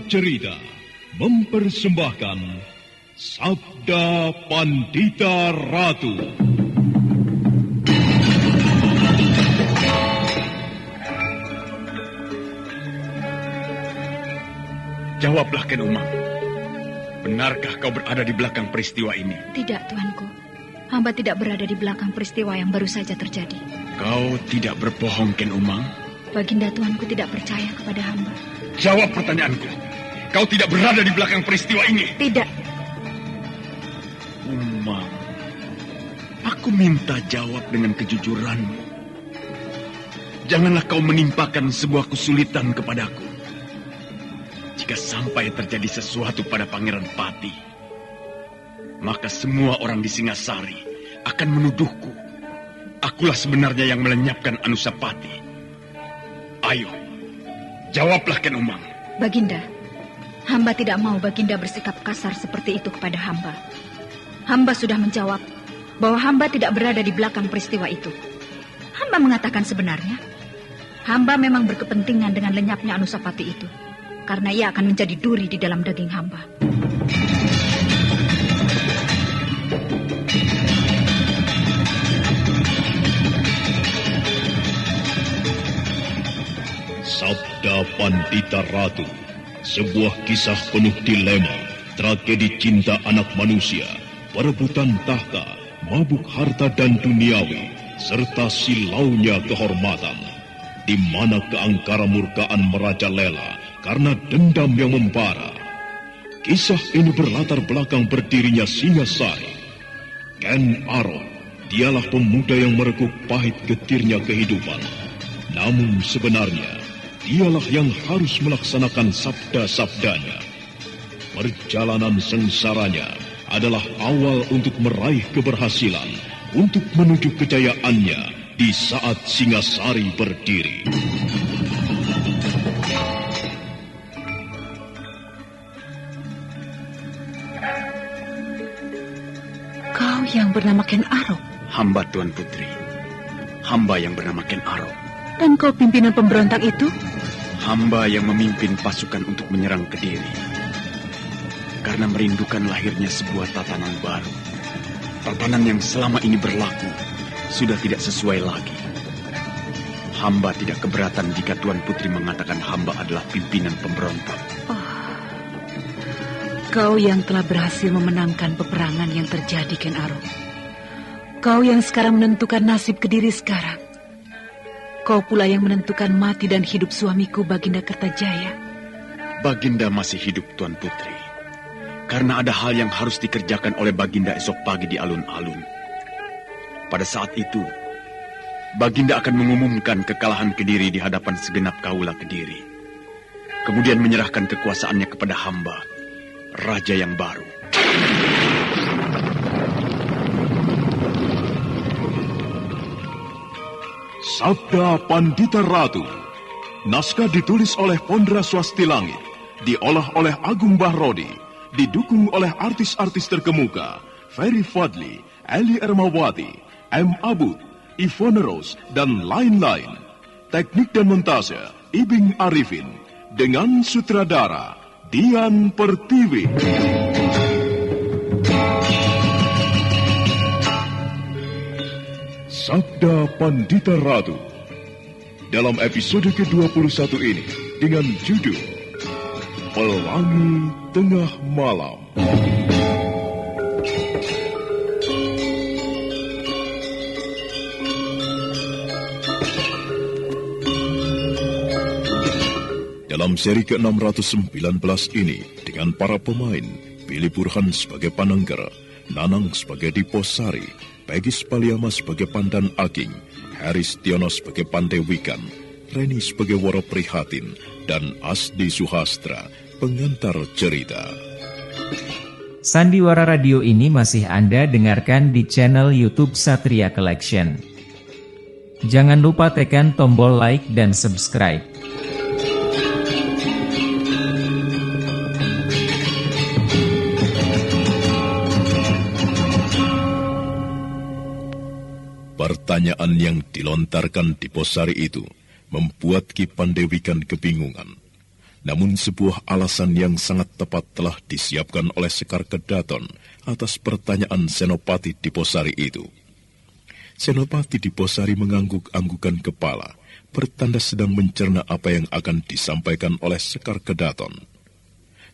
Cerita mempersembahkan Sabda Pandita Ratu. Jawablah, Ken Umang. Benarkah kau berada di belakang peristiwa ini? Tidak, Tuanku. Hamba tidak berada di belakang peristiwa yang baru saja terjadi. Kau tidak berbohong, Ken Umang? Baginda Tuanku tidak percaya kepada hamba. Jawab pertanyaanku. Kau tidak berada di belakang peristiwa ini? Tidak. Umang, aku minta jawab dengan kejujuranmu. Janganlah kau menimpakan sebuah kesulitan kepadaku. Jika sampai terjadi sesuatu pada Pangeran Pati, maka semua orang di Singasari akan menuduhku. Akulah sebenarnya yang melenyapkan Anusapati. Ayo, jawablah, Ken Umang. Baginda, hamba tidak mau Baginda bersikap kasar seperti itu kepada hamba. Hamba sudah menjawab bahwa hamba tidak berada di belakang peristiwa itu. Hamba mengatakan sebenarnya, hamba memang berkepentingan dengan lenyapnya Anusapati itu, karena ia akan menjadi duri di dalam daging hamba. Sabda Pandita Ratu, sebuah kisah penuh dilema, tragedi cinta anak manusia, perebutan tahta, mabuk harta dan duniawi, serta silaunya kehormatan, di mana keangkara murkaan merajalela karena dendam yang membara. Kisah ini berlatar belakang berdirinya Singasari. Ken Arok, dialah pemuda yang merekuk pahit getirnya kehidupan. Namun sebenarnya, dialah yang harus melaksanakan sabda-sabdanya. Perjalanan sengsaranya adalah awal untuk meraih keberhasilan, untuk menuju kejayaannya di saat Singasari berdiri. Kau yang bernama Ken Arok? Hamba, Tuan Putri. Hamba yang bernama Ken Arok. Dan kau pimpinan pemberontak itu? Hamba yang memimpin pasukan untuk menyerang Kediri. Karena merindukan lahirnya sebuah tatanan baru. Tatanan yang selama ini berlaku sudah tidak sesuai lagi. Hamba tidak keberatan jika Tuan Putri mengatakan hamba adalah pimpinan pemberontak. Kau yang telah berhasil memenangkan peperangan yang terjadi, Ken Arok. Kau yang sekarang menentukan nasib Kediri sekarang. Kau pula yang menentukan mati dan hidup suamiku, Baginda Kertajaya. Baginda masih hidup, Tuan Putri. Karena ada hal yang harus dikerjakan oleh Baginda esok pagi di alun-alun. Pada saat itu, Baginda akan mengumumkan kekalahan Kediri di hadapan segenap kaula Kediri. Kemudian menyerahkan kekuasaannya kepada hamba, Raja yang baru. Sabda Pandita Ratu. Naskah ditulis oleh Pondra Swasti Langit, diolah oleh Agung Bahrodi, didukung oleh artis-artis terkemuka Ferry Fadli, Eli Ermawati, M. Abud, Ivone Rose, dan lain-lain. Teknik dan montase Ibing Arifin, dengan sutradara Dian Pertiwi. Sabda Pandita Ratu. Dalam episode ke-21 ini dengan judul Pelangi Tengah Malam. Dalam seri ke-619 ini dengan para pemain Billy Burhan sebagai Pananggara, Nanang sebagai Diposari, Peggy Spaliama sebagai Pandan Aging, Haris Tiono sebagai Pandai Wikan, Reni sebagai Woro Prihatin, dan Asdi Suhastra, pengantar cerita. Sandiwara Radio ini masih Anda dengarkan di channel YouTube Satria Collection. Jangan lupa tekan tombol like dan subscribe. Pertanyaan yang dilontarkan Diposari itu membuat Ki Pandewikan kebingungan. Namun sebuah alasan yang sangat tepat telah disiapkan oleh Sekar Kedaton atas pertanyaan Senopati Diposari itu. Senopati Diposari mengangguk-anggukan kepala, bertanda sedang mencerna apa yang akan disampaikan oleh Sekar Kedaton.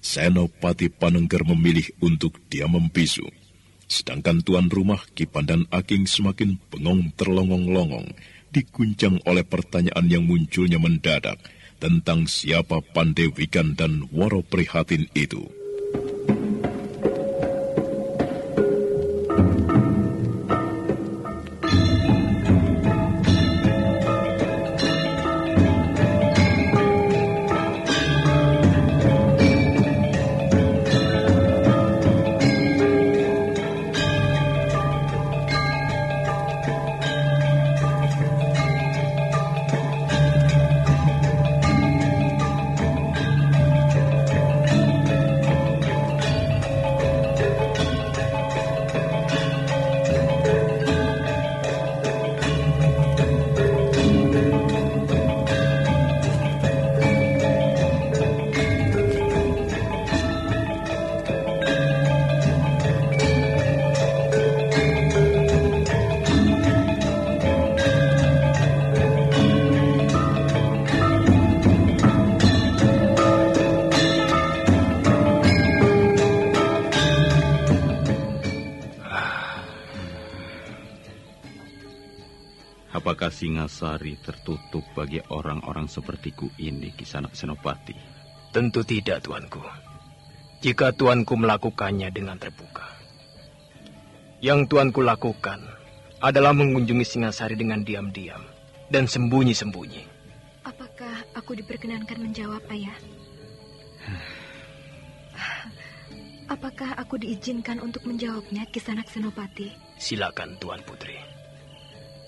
Senopati Panengger memilih untuk diam membisu. Sedangkan tuan rumah Ki Pandan Aking semakin bengong terlongong-longong, diguncang oleh pertanyaan yang munculnya mendadak tentang siapa Pandewikan dan Woro Prihatin itu. Apakah Singasari tertutup bagi orang-orang sepertiku ini, Kisanak Senopati? Tentu tidak, tuanku. Jika tuanku melakukannya dengan terbuka. Yang tuanku lakukan adalah mengunjungi Singasari dengan diam-diam dan sembunyi-sembunyi. Apakah aku diperkenankan menjawab, Ayah? Apakah aku diizinkan untuk menjawabnya, Kisanak Senopati? Silakan, Tuan Putri.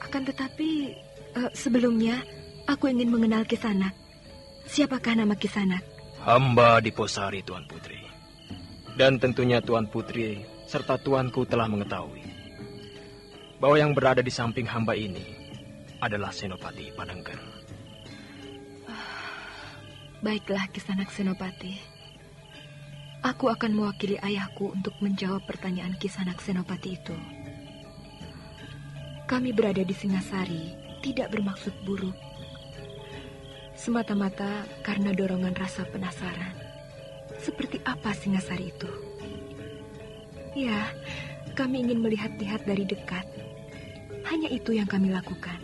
Akan tetapi, sebelumnya, aku ingin mengenal Kisanak. Siapakah nama Kisanak? Hamba Diposari, Tuan Putri. Dan tentunya Tuan Putri serta tuanku telah mengetahui bahwa yang berada di samping hamba ini adalah Senopati Panengger. Baiklah, Kisanak Senopati. Aku akan mewakili ayahku untuk menjawab pertanyaan Kisanak Senopati itu. Kami berada di Singasari tidak bermaksud buruk. Semata-mata karena dorongan rasa penasaran. Seperti apa Singasari itu? Ya, kami ingin melihat-lihat dari dekat. Hanya itu yang kami lakukan.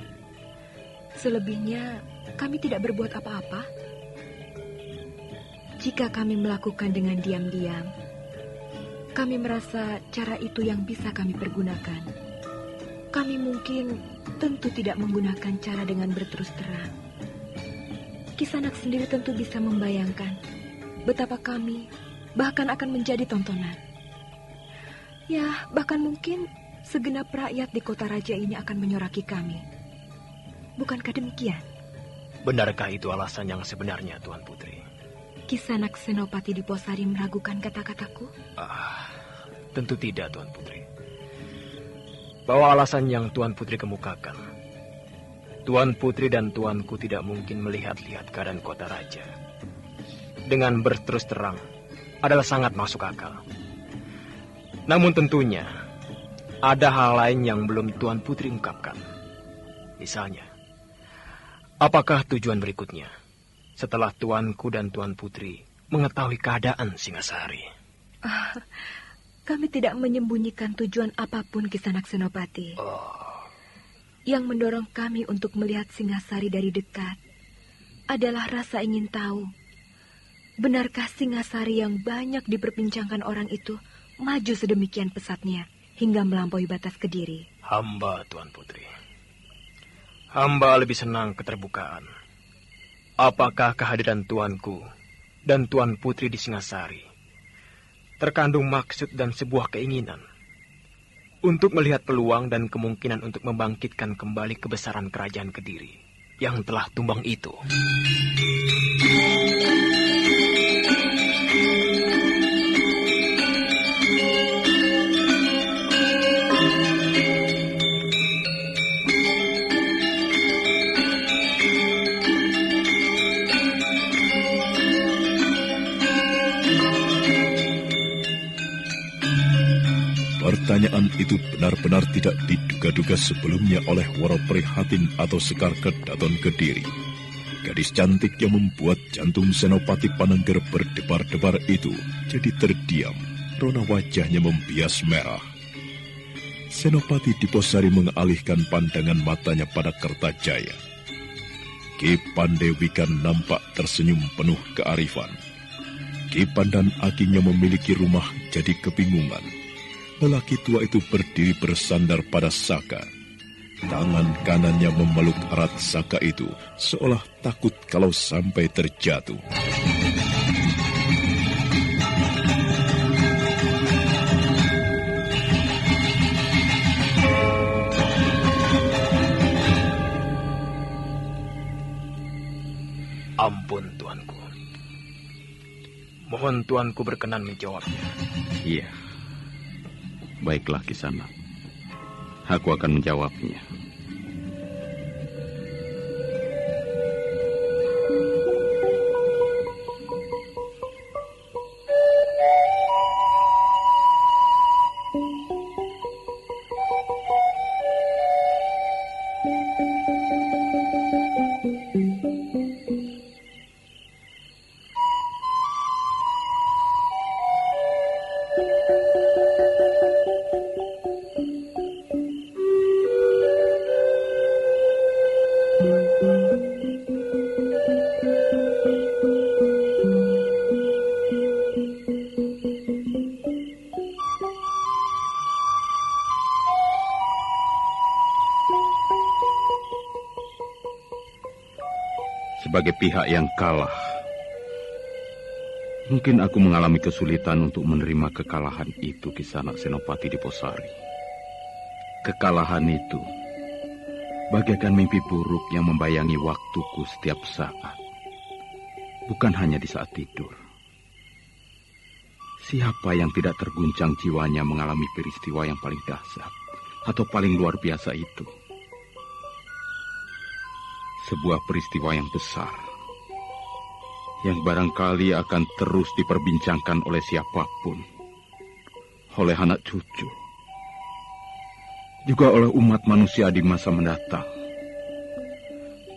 Selebihnya, kami tidak berbuat apa-apa. Jika kami melakukan dengan diam-diam, kami merasa cara itu yang bisa kami pergunakan. Kami mungkin tentu tidak menggunakan cara dengan berterus terang. Kisanak sendiri tentu bisa membayangkan betapa kami bahkan akan menjadi tontonan. Ya, bahkan mungkin segenap rakyat di kota raja ini akan menyoraki kami. Bukankah demikian? Benarkah itu alasan yang sebenarnya, Tuan Putri? Kisanak Senopati Diposari meragukan kata-kataku? Tentu tidak, Tuan Putri. Bahwa alasan yang Tuan Putri kemukakan, Tuan Putri dan tuanku tidak mungkin melihat-lihat keadaan kota raja dengan berterus terang adalah sangat masuk akal. Namun tentunya ada hal lain yang belum Tuan Putri ungkapkan. Misalnya, apakah tujuan berikutnya setelah tuanku dan Tuan Putri mengetahui keadaan Singasari? Kami tidak menyembunyikan tujuan apapun, Kisanak Senopati. Yang mendorong kami untuk melihat Singasari dari dekat adalah rasa ingin tahu, benarkah Singasari yang banyak diperbincangkan orang itu maju sedemikian pesatnya hingga melampaui batas Kediri? Hamba, Tuan Putri. Hamba lebih senang keterbukaan. Apakah kehadiran tuanku dan Tuan Putri di Singasari terkandung maksud dan sebuah keinginan untuk melihat peluang dan kemungkinan untuk membangkitkan kembali kebesaran kerajaan Kediri yang telah tumbang itu? kejadian itu benar-benar tidak diduga-duga sebelumnya oleh Woro Prihatin atau Sekar Kedaton Kediri. Gadis cantik yang membuat jantung Senopati Panengger berdebar-debar itu jadi terdiam, rona wajahnya membias merah. Senopati Diposari mengalihkan pandangan matanya pada Kertajaya. Ki Pandewikan nampak tersenyum penuh kearifan. Ki Pandan Aking yang memiliki rumah jadi kebingungan. Lelaki tua itu berdiri bersandar pada Saka. Tangan kanannya memeluk erat Saka itu, seolah takut kalau sampai terjatuh. Ampun, tuanku. Mohon tuanku berkenan menjawabnya. Iya. Baiklah, Kisana. Aku akan menjawabnya. Sebagai pihak yang kalah, mungkin aku mengalami kesulitan untuk menerima kekalahan itu, Kisana Senopati Diposari. Kekalahan itu bagaikan mimpi buruk yang membayangi waktuku setiap saat, bukan hanya di saat tidur. Siapa yang tidak terguncang jiwanya mengalami peristiwa yang paling dahsyat atau paling luar biasa itu? Sebuah peristiwa yang besar, yang barangkali akan terus diperbincangkan oleh siapapun, oleh anak cucu, juga oleh umat manusia di masa mendatang,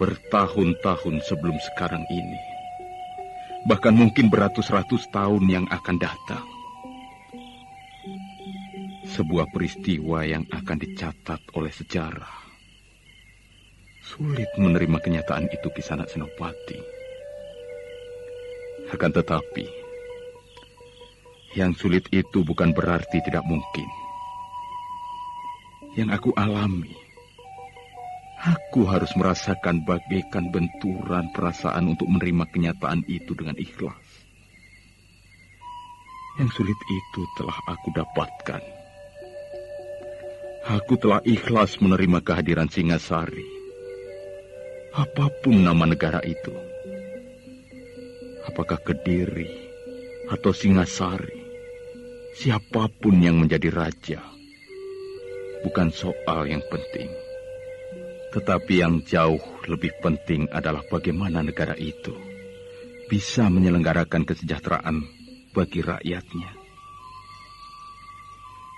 bertahun-tahun sebelum sekarang ini, bahkan mungkin beratus-ratus tahun yang akan datang. Sebuah peristiwa yang akan dicatat oleh sejarah. Sulit menerima kenyataan itu, Kisana Senopati. Akan tetapi, yang sulit itu bukan berarti tidak mungkin. Yang aku alami, aku harus merasakan bagaikan benturan perasaan untuk menerima kenyataan itu dengan ikhlas. Yang sulit itu telah aku dapatkan. Aku telah ikhlas menerima kehadiran Singasari. Apapun nama negara itu, apakah Kediri atau Singasari, siapapun yang menjadi raja, bukan soal yang penting. Tetapi yang jauh lebih penting adalah bagaimana negara itu bisa menyelenggarakan kesejahteraan bagi rakyatnya.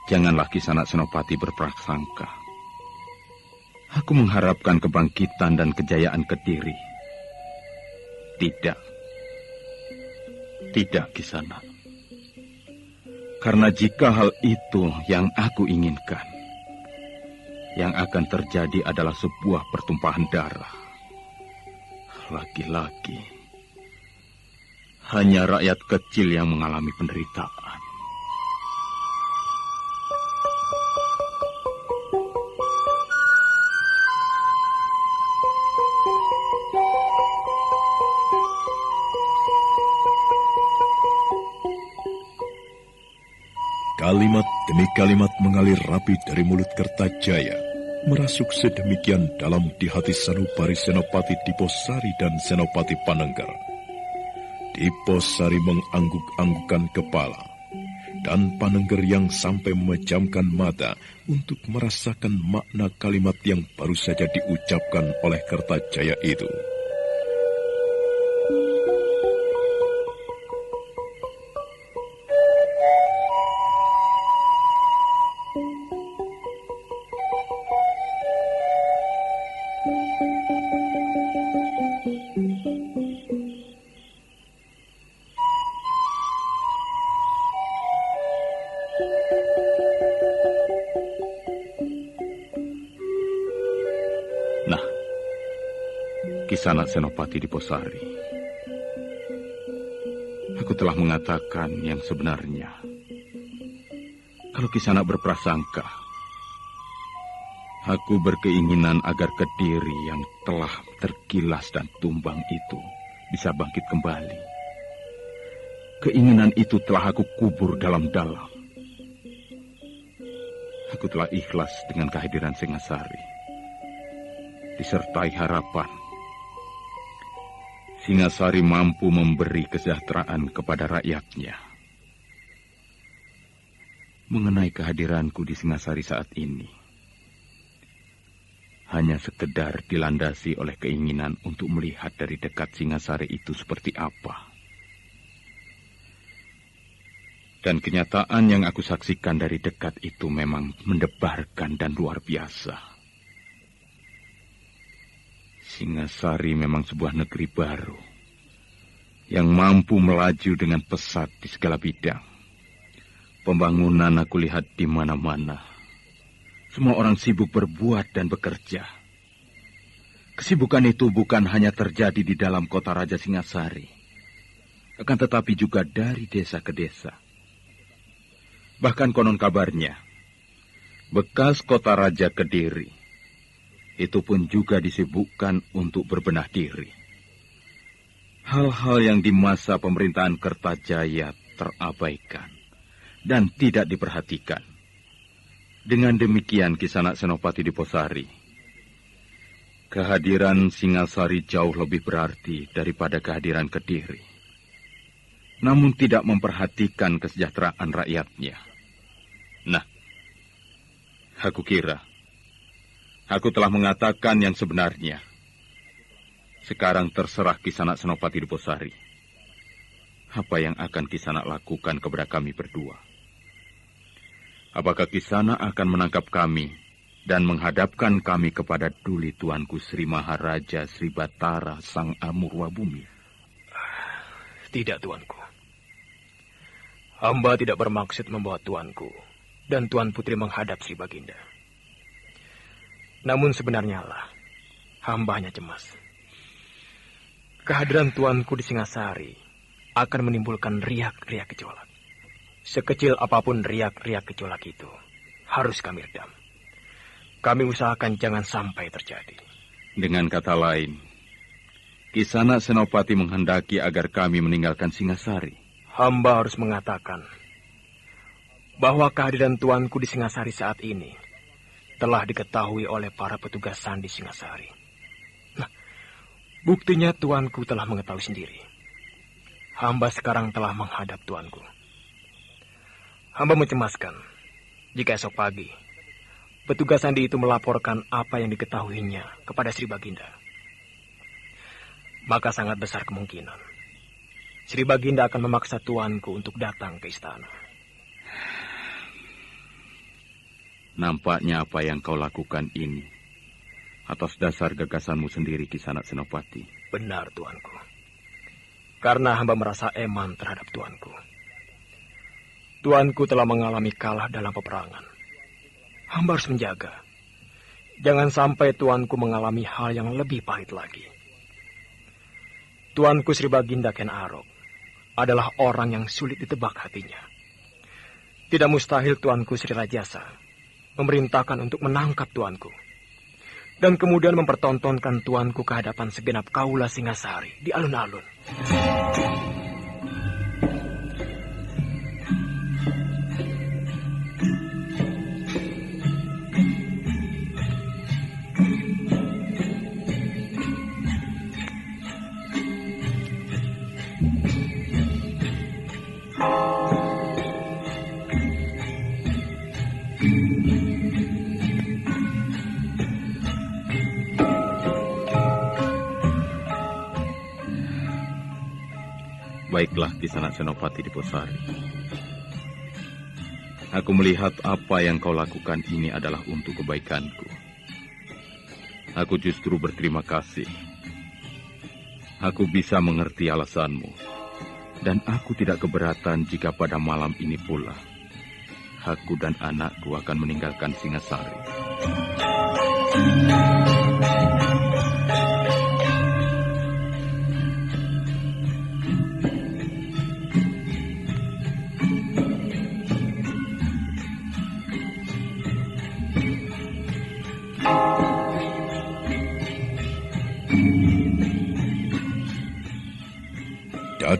Janganlah Kisana Senopati berprasangka aku mengharapkan kebangkitan dan kejayaan Kediri. Tidak. Tidak, Kisana. Karena jika hal itu yang aku inginkan, yang akan terjadi adalah sebuah pertumpahan darah. Lagi-lagi, hanya rakyat kecil yang mengalami penderitaan. Kalimat demi kalimat mengalir rapi dari mulut Kertajaya, merasuk sedemikian dalam di hati Sanubari Senopati Diposari dan Senopati Panengger. Diposari mengangguk-anggukan kepala, dan Panengger yang sampai memejamkan mata untuk merasakan makna kalimat yang baru saja diucapkan oleh Kertajaya itu. Kisanak Senopati Diposari, aku telah mengatakan yang sebenarnya. Kalau Kisanak berprasangka, aku berkeinginan agar Kediri yang telah tergilas dan tumbang itu bisa bangkit kembali. Keinginan itu telah aku kubur dalam-dalam. Aku telah ikhlas dengan kehadiran Singasari, disertai harapan Singasari mampu memberi kesejahteraan kepada rakyatnya. Mengenai kehadiranku di Singasari saat ini, hanya sekedar dilandasi oleh keinginan untuk melihat dari dekat Singasari itu seperti apa. Dan kenyataan yang aku saksikan dari dekat itu memang mendebarkan dan luar biasa. Singasari memang sebuah negeri baru yang mampu melaju dengan pesat di segala bidang. Pembangunan aku lihat di mana-mana. Semua orang sibuk berbuat dan bekerja. Kesibukan itu bukan hanya terjadi di dalam kota Raja Singasari, akan tetapi juga dari desa ke desa. Bahkan konon kabarnya, bekas kota Raja Kediri itu pun juga disibukkan untuk berbenah diri. Hal-hal yang di masa pemerintahan Kertajaya terabaikan dan tidak diperhatikan. Dengan demikian, Kisanak Senopati Diposari, kehadiran Singasari jauh lebih berarti daripada kehadiran Kediri. Namun tidak memperhatikan kesejahteraan rakyatnya. Nah, aku kira aku telah mengatakan yang sebenarnya. Sekarang terserah Kisanak Senopati Diposari. Apa yang akan Kisanak lakukan kepada kami berdua? Apakah Kisanak akan menangkap kami dan menghadapkan kami kepada Duli Tuanku Sri Maharaja Sri Batara Sang Amurwa Bumi? Tidak, Tuanku. Hamba tidak bermaksud membawa Tuanku dan Tuan Putri menghadap Sri Baginda. Namun sebenarnya lah, hamba hanya cemas. Kehadiran Tuanku di Singasari akan menimbulkan riak-riak gejolak. Sekecil apapun riak-riak gejolak itu, harus kami redam. Kami usahakan jangan sampai terjadi. Dengan kata lain, Kisanak Senopati menghendaki agar kami meninggalkan Singasari. Hamba harus mengatakan bahwa kehadiran Tuanku di Singasari saat ini telah diketahui oleh para petugas sandi Singasari. Nah, buktinya Tuanku telah mengetahui sendiri. Hamba sekarang telah menghadap Tuanku. Hamba mencemaskan jika esok pagi petugas sandi itu melaporkan apa yang diketahuinya kepada Sri Baginda. Maka sangat besar kemungkinan Sri Baginda akan memaksa Tuanku untuk datang ke istana. Nampaknya apa yang kau lakukan ini atas dasar gagasanmu sendiri, Kisanak Senopati. Benar, Tuanku. Karena hamba merasa eman terhadap Tuanku. Tuanku telah mengalami kalah dalam peperangan. Hamba harus menjaga. Jangan sampai Tuanku mengalami hal yang lebih pahit lagi. Tuanku Sri Baginda Ken Arok adalah orang yang sulit ditebak hatinya. Tidak mustahil Tuanku Sri Rajasa memerintahkan untuk menangkap Tuanku dan kemudian mempertontonkan Tuanku ke hadapan segenap kaula Singasari di alun-alun. Baiklah, Kisanak Senopati Diposari. Aku melihat apa yang kau lakukan ini adalah untuk kebaikanku. Aku justru berterima kasih. Aku bisa mengerti alasanmu. Dan aku tidak keberatan jika pada malam ini pula aku dan anakku akan meninggalkan Singasari.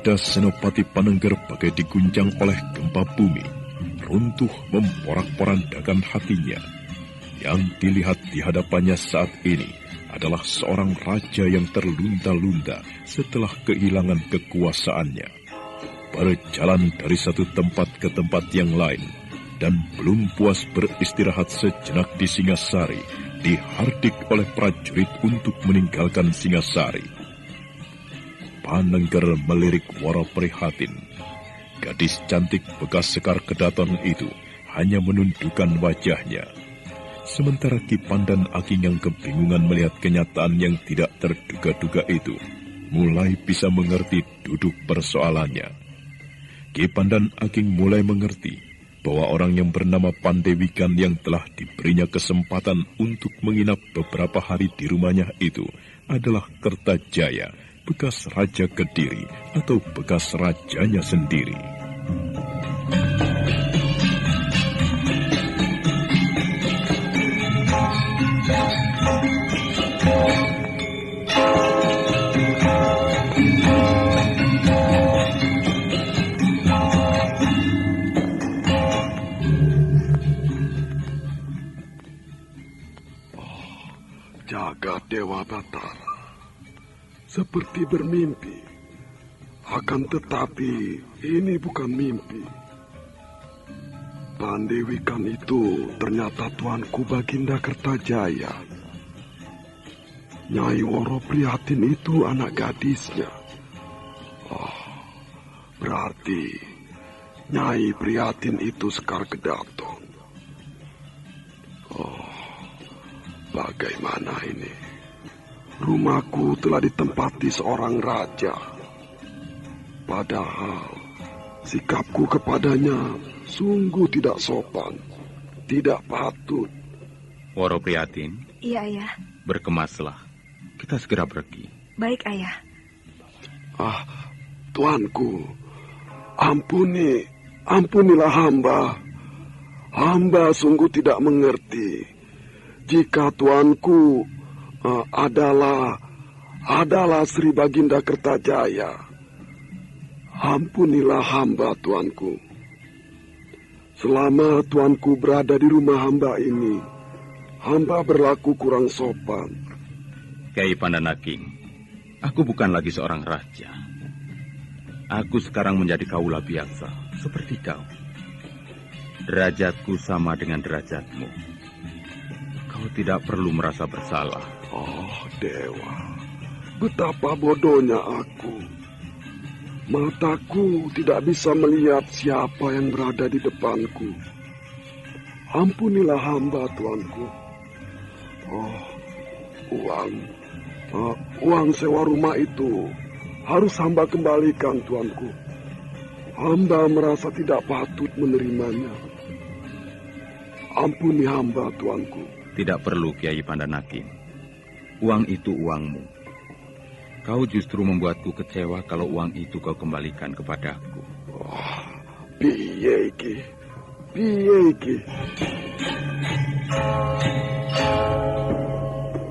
dada Senopati Panengger bagai diguncang oleh gempa bumi, runtuh memporak-porandakan hatinya. Yang dilihat di hadapannya saat ini adalah seorang raja yang terlunta-lunta setelah kehilangan kekuasaannya. Berjalan dari satu tempat ke tempat yang lain, dan belum puas beristirahat sejenak di Singasari, dihardik oleh prajurit untuk meninggalkan Singasari. Panengger melirik Woro prihatin. Gadis cantik bekas Sekar Kedaton itu hanya menundukkan wajahnya. Sementara Ki Pandan Aking yang kebingungan melihat kenyataan yang tidak terduga-duga itu, mulai bisa mengerti duduk persoalannya. Ki Pandan Aking mulai mengerti bahwa orang yang bernama Pandewikan yang telah diberinya kesempatan untuk menginap beberapa hari di rumahnya itu adalah Kertajaya, bekas Raja Kediri atau bekas rajanya sendiri. Jagat Dewa Batara seperti bermimpi. Akan tetapi ini bukan mimpi. Pandewikan itu ternyata tuanku Baginda Kertajaya. Nyai Woro Prihatin itu anak gadisnya. Berarti Nyai Prihatin itu Sekar Kedaton. Bagaimana ini? Rumahku telah ditempati seorang raja. Padahal sikapku kepadanya sungguh tidak sopan, tidak patut. Woro Prihatin. Iya, Ayah. Berkemaslah. Kita segera pergi. Baik, Ayah. Tuanku, ampunilah hamba. Hamba sungguh tidak mengerti. Jika tuanku adalah Sri Baginda Kertajaya, ampunilah hamba, tuanku. Selama tuanku berada di rumah hamba ini, hamba berlaku kurang sopan. Kyai Pandan Aking, aku bukan lagi seorang raja. Aku sekarang menjadi kaula biasa, seperti kau. Derajatku sama dengan derajatmu. Kau tidak perlu merasa bersalah. Dewa, betapa bodohnya aku. Mataku tidak bisa melihat siapa yang berada di depanku. Ampunilah hamba, tuanku. Uang sewa rumah itu harus hamba kembalikan, tuanku. Hamba merasa tidak patut menerimanya. Ampuni hamba, tuanku. Tidak perlu, Kyai Pandan Aking. Uang itu uangmu. Kau justru membuatku kecewa kalau uang itu kau kembalikan kepadaku. Piye iki?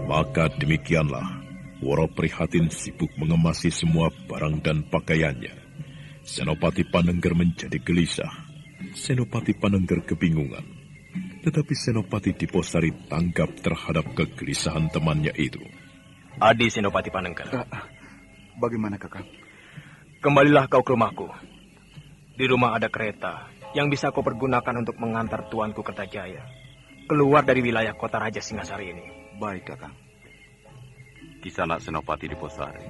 Maka demikianlah, Woro Prihatin sibuk mengemasi semua barang dan pakaiannya. Senopati Panengger menjadi gelisah. Senopati Panengger kebingungan. Tetapi Senopati Diposari tanggap terhadap kegelisahan temannya itu. Adi Senopati Panengger. Bagaimana, Kakang? Kembalilah kau ke rumahku. Di rumah ada kereta yang bisa kau pergunakan untuk mengantar tuanku Kertajaya keluar dari wilayah kota Raja Singasari ini. Baik, Kakang. Kisanak Senopati Diposari.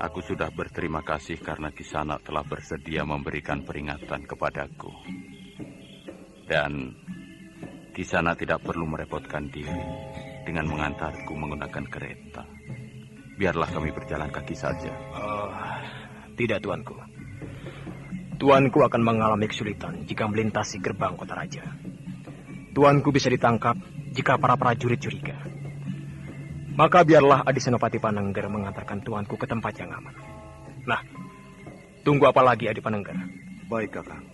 Aku sudah berterima kasih karena Kisanak telah bersedia memberikan peringatan kepadaku. Dan Kisanak tidak perlu merepotkan diri dengan mengantarku menggunakan kereta. Biarlah kami berjalan kaki saja. Tidak, tuanku. Tuanku akan mengalami kesulitan jika melintasi gerbang kota raja. Tuanku bisa ditangkap jika para prajurit curiga. Maka biarlah Adi Senopati Panengger mengantarkan tuanku ke tempat yang aman. Nah, tunggu apa lagi, Adi Panengger? Baik, Kakang.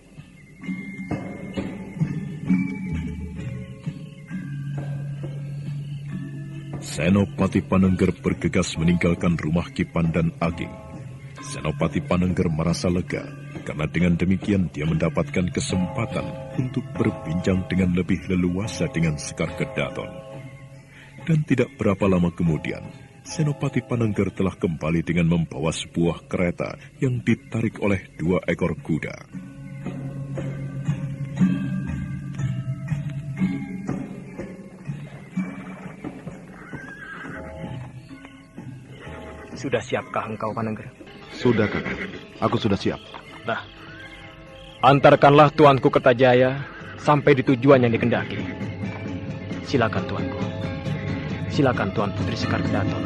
Senopati Panengger bergegas meninggalkan rumah Ki Pandan Aking. Senopati Panengger merasa lega karena dengan demikian dia mendapatkan kesempatan untuk berbincang dengan lebih leluasa dengan Sekar Kedaton. Dan tidak berapa lama kemudian, Senopati Panengger telah kembali dengan membawa sebuah kereta yang ditarik oleh 2 ekor kuda. Sudah siapkah engkau, Panengger? Sudah, Kakang. Aku sudah siap. Nah, antarkanlah tuanku Kertajaya sampai di tujuan yang dikendaki. Silakan tuanku. Silakan Tuan Putri Sekar Kedaton.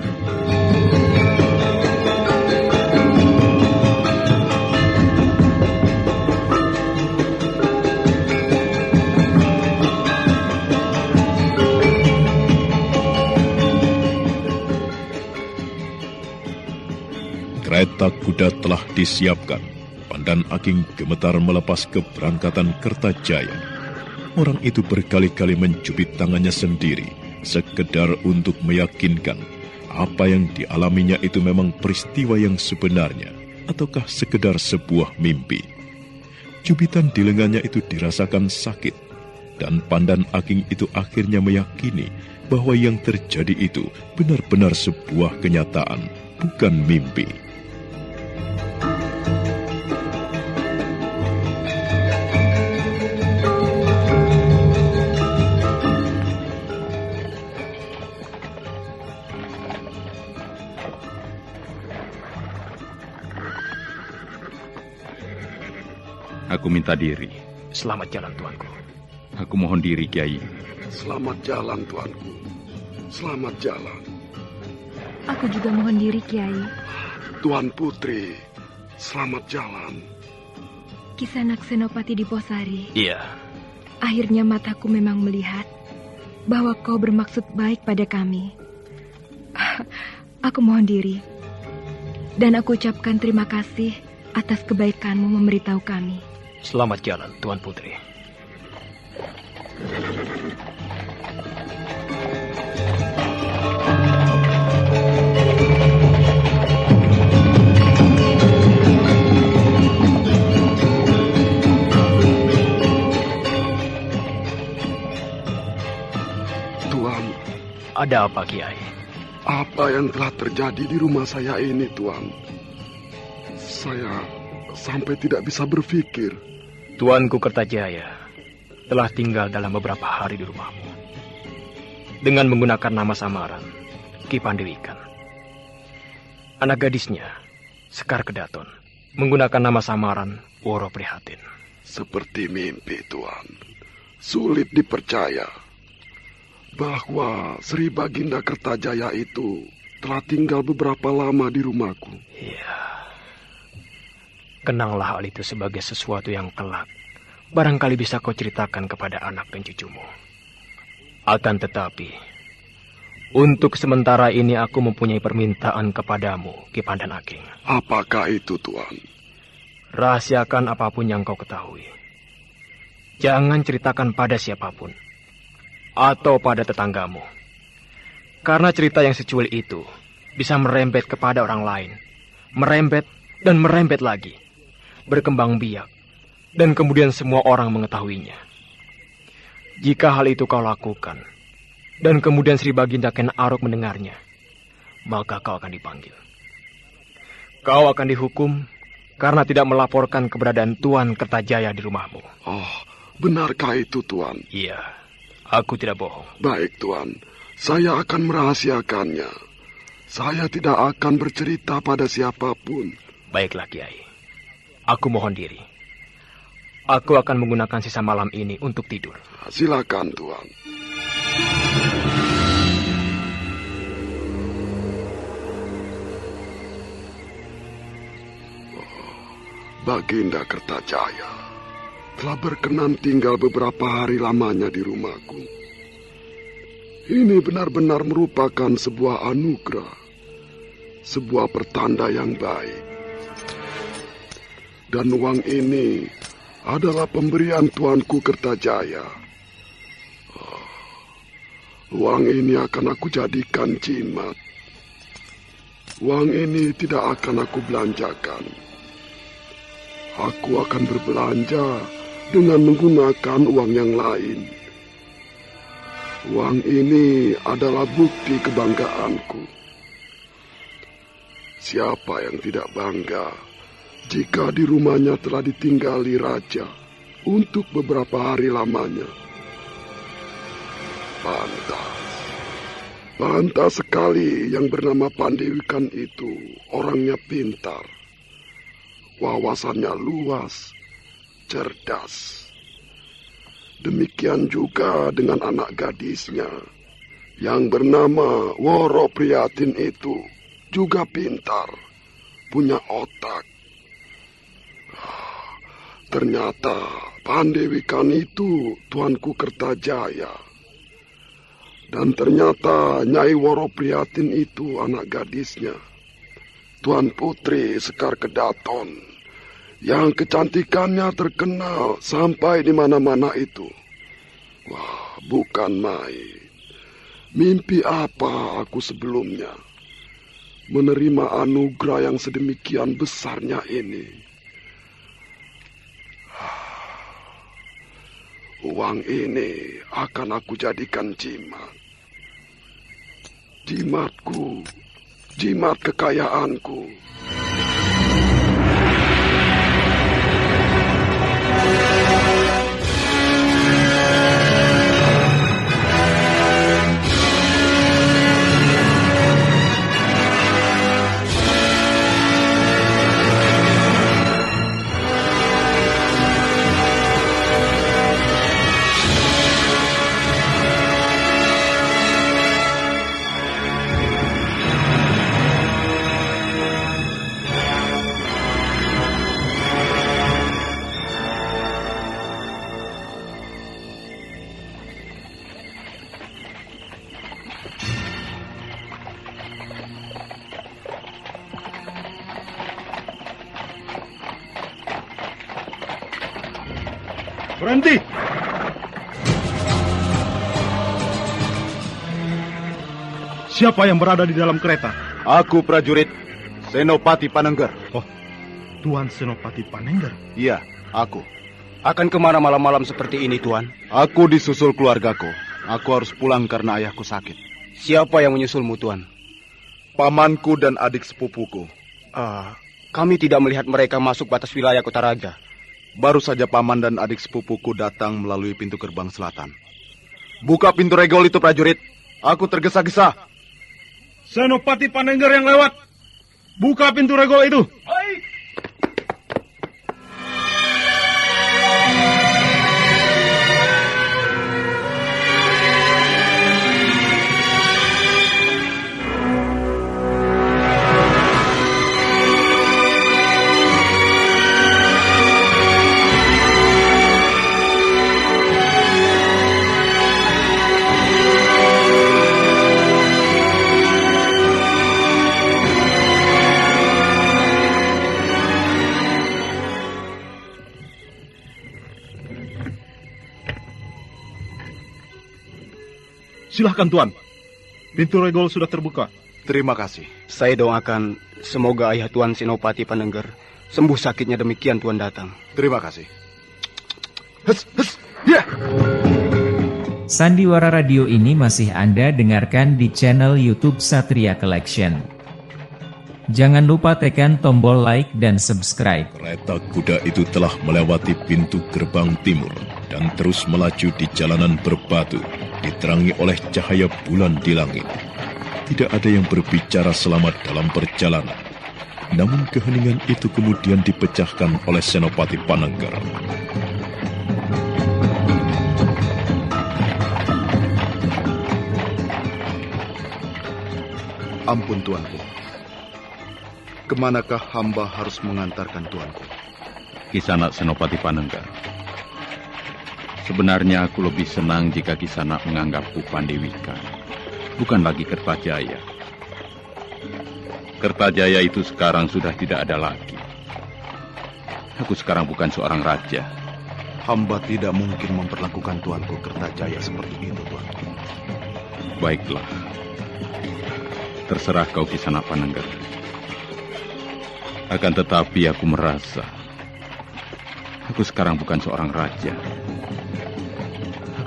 Kereta kuda telah disiapkan. Pandan Aking gemetar melepas keberangkatan Kertajaya. Orang itu berkali-kali mencubit tangannya sendiri, sekedar untuk meyakinkan apa yang dialaminya itu memang peristiwa yang sebenarnya, ataukah sekedar sebuah mimpi. Cubitan di lengannya itu dirasakan sakit, dan Pandan Aking itu akhirnya meyakini bahwa yang terjadi itu benar-benar sebuah kenyataan, bukan mimpi. Aku minta diri. Selamat jalan, tuanku. Aku mohon diri, Kiai. Selamat jalan, tuanku. Selamat jalan. Aku juga mohon diri, Kiai. Tuan Putri, selamat jalan. Kisanak Senopati Diposari. Iya. Akhirnya mataku memang melihat bahwa kau bermaksud baik pada kami. Aku mohon diri. Dan aku ucapkan terima kasih atas kebaikanmu memberitahu kami. Selamat jalan, Tuan Putri. Tuan. Ada apa, Kiai? Apa yang telah terjadi di rumah saya ini, Tuan? Saya sampai tidak bisa berpikir. Tuanku Kertajaya telah tinggal dalam beberapa hari di rumahmu dengan menggunakan nama samaran Ki Pandirikan. Anak gadisnya, Sekar Kedaton, menggunakan nama samaran Woro Prihatin. Seperti mimpi, Tuan. Sulit dipercaya bahwa Sri Baginda Kertajaya itu telah tinggal beberapa lama di rumahku. Iya. Kenanglah hal itu sebagai sesuatu yang kelak barangkali bisa kau ceritakan kepada anak dan cucumu. Akan tetapi, untuk sementara ini aku mempunyai permintaan kepadamu, Ki Pandan Aking. Apakah itu, Tuan? Rahasiakan apapun yang kau ketahui. Jangan ceritakan pada siapapun atau pada tetanggamu. Karena cerita yang secuil itu bisa merembet kepada orang lain. Merembet dan merembet lagi. Berkembang biak, dan kemudian semua orang mengetahuinya. Jika hal itu kau lakukan, dan kemudian Sri Baginda Ken Arok mendengarnya, maka kau akan dipanggil. Kau akan dihukum karena tidak melaporkan keberadaan Tuan Kertajaya di rumahmu. Oh, benarkah itu, Tuan? Iya, aku tidak bohong. Baik, Tuan. Saya akan merahasiakannya. Saya tidak akan bercerita pada siapapun. Baiklah, Kiai. Aku mohon diri. Aku akan menggunakan sisa malam ini untuk tidur. Silakan, Tuan. Baginda Kertajaya telah berkenan tinggal beberapa hari lamanya di rumahku. Ini benar-benar merupakan sebuah anugerah, sebuah pertanda yang baik. Dan uang ini adalah pemberian Tuanku Kertajaya. Uang ini akan aku jadikan jimat. Uang ini tidak akan aku belanjakan. Aku akan berbelanja dengan menggunakan uang yang lain. Uang ini adalah bukti kebanggaanku. Siapa yang tidak bangga jika di rumahnya telah ditinggali raja untuk beberapa hari lamanya? Pantas sekali yang bernama Pandewikan itu orangnya pintar. Wawasannya luas, cerdas. Demikian juga dengan anak gadisnya yang bernama Woro Priyatin itu juga pintar, punya otak. Ternyata Pandewikan itu Tuanku Kertajaya. Dan ternyata Nyai Woro Priyatin itu anak gadisnya, Tuan Putri Sekar Kedaton, yang kecantikannya terkenal sampai di mana-mana itu. Wah, bukan main. Mimpi apa aku sebelumnya menerima anugerah yang sedemikian besarnya ini. Uang ini akan aku jadikan jimat. Jimatku, jimat kekayaanku. Berhenti! Siapa yang berada di dalam kereta? Aku prajurit Senopati Panengger. Oh, Tuan Senopati Panengger? Iya, aku. Akan kemana malam-malam seperti ini, Tuan? Aku disusul keluargaku. Aku harus pulang karena ayahku sakit. Siapa yang menyusulmu, Tuan? Pamanku dan adik sepupuku. Kami tidak melihat mereka masuk batas wilayah Kota Raja. Baru saja paman dan adik sepupuku datang melalui pintu gerbang selatan. Buka pintu regol itu, prajurit. Aku tergesa-gesa. Senopati Panengger yang lewat. Buka pintu regol itu. Baik. Silahkan, Tuan. Pintu regol sudah terbuka. Terima kasih. Saya doakan semoga ayah Tuan Senopati Panengger sembuh sakitnya demikian Tuan datang. Terima kasih. Ya. Sandiwara Radio ini masih Anda dengarkan di channel YouTube Satria Collection. Jangan lupa tekan tombol like dan subscribe. Kereta kuda itu telah melewati pintu gerbang timur dan terus melaju di jalanan berbatu, diterangi oleh cahaya bulan di langit. Tidak ada yang berbicara selamat dalam perjalanan. Namun keheningan itu kemudian dipecahkan oleh Senopati Panengger. Ampun, Tuanku. Kemanakah hamba harus mengantarkan Tuanku? Kisanak Senopati Panengger. Sebenarnya aku lebih senang jika Kisanak menganggapku Pandewika, bukan lagi Kertajaya. Kertajaya itu sekarang sudah tidak ada lagi. Aku sekarang bukan seorang raja. Hamba tidak mungkin memperlakukan Tuanku Kertajaya seperti itu, Tuanku. Baiklah. Terserah kau, Kisanak Panengger. Akan tetapi aku merasa aku sekarang bukan seorang raja.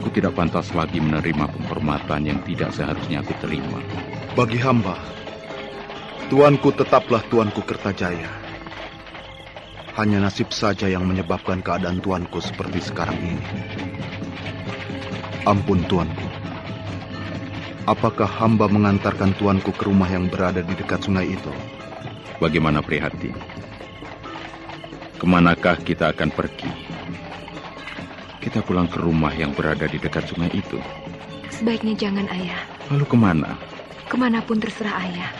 Aku tidak pantas lagi menerima penghormatan yang tidak seharusnya aku terima. Bagi hamba, tuanku tetaplah tuanku Kertajaya. Hanya nasib saja yang menyebabkan keadaan tuanku seperti sekarang ini. Ampun tuanku. Apakah hamba mengantarkan tuanku ke rumah yang berada di dekat sungai itu? Bagaimana Prihatin? Kemanakah kita akan pergi? Kita pulang ke rumah yang berada di dekat sungai itu. Sebaiknya jangan, Ayah. Lalu kemana? Kemanapun terserah Ayah.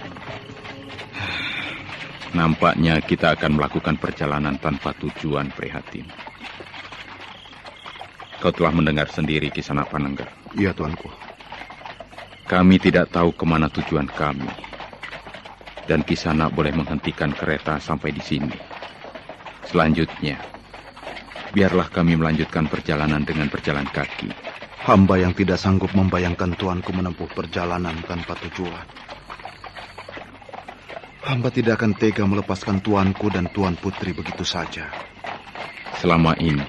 Nampaknya kita akan melakukan perjalanan tanpa tujuan, Prihatin. Kau telah mendengar sendiri kisah Panengger. Iya, tuanku. Kami tidak tahu kemana tujuan kami. Dan Kisana boleh menghentikan kereta sampai di sini. Selanjutnya, biarlah kami melanjutkan perjalanan dengan berjalan kaki. Hamba yang tidak sanggup membayangkan tuanku menempuh perjalanan tanpa tujuan. Hamba tidak akan tega melepaskan tuanku dan tuan putri begitu saja. Selama ini,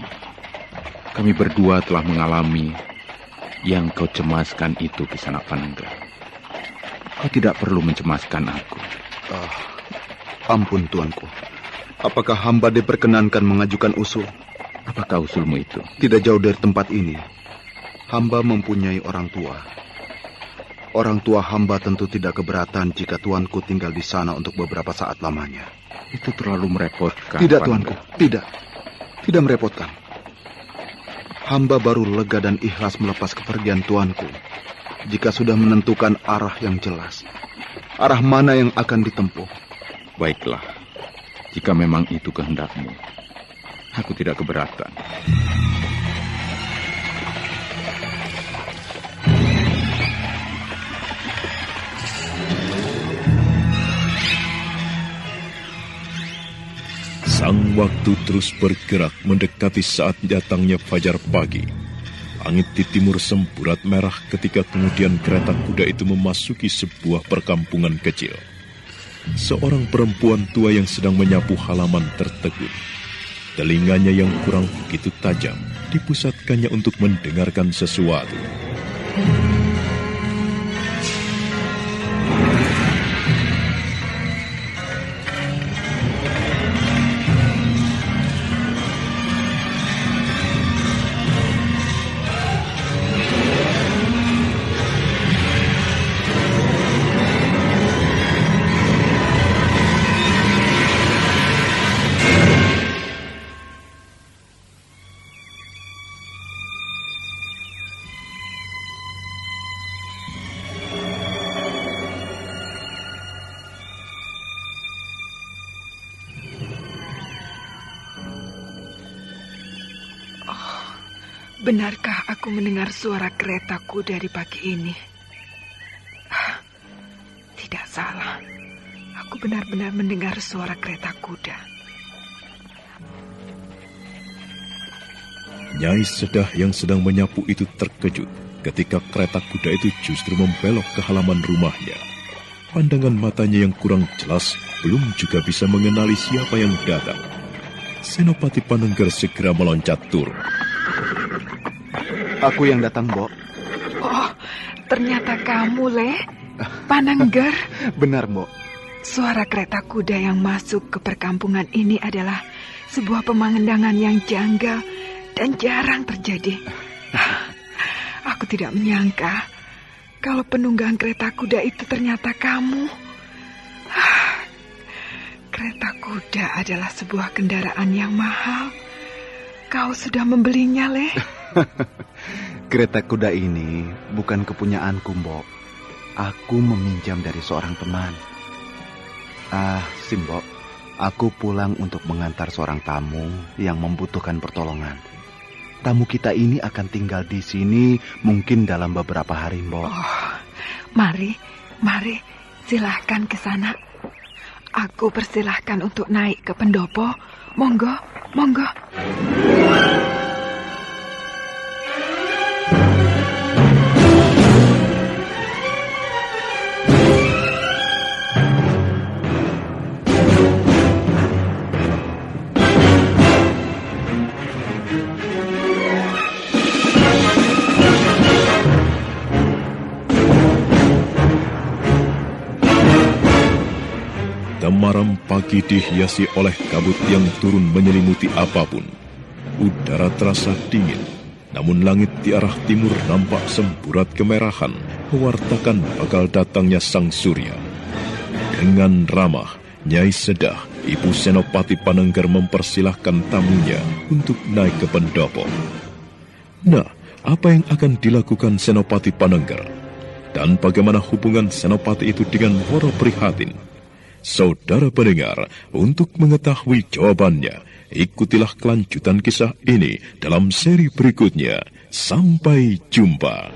kami berdua telah mengalami yang kau cemaskan itu, Kisana Panengger. Kau tidak perlu mencemaskan aku. Ampun tuanku. Apakah hamba diperkenankan mengajukan usul? Apakah usulmu itu? Tidak jauh dari tempat ini, hamba mempunyai orang tua. Orang tua hamba tentu tidak keberatan jika tuanku tinggal di sana untuk beberapa saat lamanya. Itu terlalu merepotkan. Tidak, tuanku. Tidak. Tidak merepotkan. Hamba baru lega dan ikhlas melepas kepergian tuanku jika sudah menentukan arah yang jelas. Arah mana yang akan ditempuh. Baiklah. Jika memang itu kehendakmu, aku tidak keberatan. Sang waktu terus bergerak mendekati saat datangnya fajar pagi. Langit di timur semburat merah ketika kemudian kereta kuda itu memasuki sebuah perkampungan kecil. Seorang perempuan tua yang sedang menyapu halaman tertegun. Telinganya yang kurang begitu tajam dipusatkannya untuk mendengarkan sesuatu. Benarkah aku mendengar suara kereta kuda di pagi ini? Tidak salah. Aku benar-benar mendengar suara kereta kuda. Nyai Sedah yang sedang menyapu itu terkejut ketika kereta kuda itu justru membelok ke halaman rumahnya. Pandangan matanya yang kurang jelas belum juga bisa mengenali siapa yang datang. Senopati Panengger segera meloncat turun. Aku yang datang, Mbok. Oh, ternyata kamu, Le. Panengger. Benar, Mbok. Suara kereta kuda yang masuk ke perkampungan ini adalah sebuah pemandangan yang janggal dan jarang terjadi. Aku tidak menyangka kalau penunggang kereta kuda itu ternyata kamu. Kereta kuda adalah sebuah kendaraan yang mahal. Kau sudah membelinya, Le? Kereta kuda ini bukan kepunyaanku, Mbok. Aku meminjam dari seorang teman. Simbok, aku pulang untuk mengantar seorang tamu yang membutuhkan pertolongan. Tamu kita ini akan tinggal di sini mungkin dalam beberapa hari, Mbok. Oh, mari, silahkan ke sana. Aku persilahkan untuk naik ke pendopo. Monggo. temaram pagi dihiasi oleh kabut yang turun menyelimuti apapun. Udara terasa dingin, namun langit di arah timur nampak semburat kemerahan, mewartakan bakal datangnya sang surya. Dengan ramah, Nyai Sedah, Ibu Senopati Panengger mempersilahkan tamunya untuk naik ke pendopo. Nah, apa yang akan dilakukan Senopati Panengger? Dan bagaimana hubungan Senopati itu dengan Woro Prihatin? Saudara pendengar, untuk mengetahui jawabannya, ikutilah kelanjutan kisah ini dalam seri berikutnya. Sampai jumpa.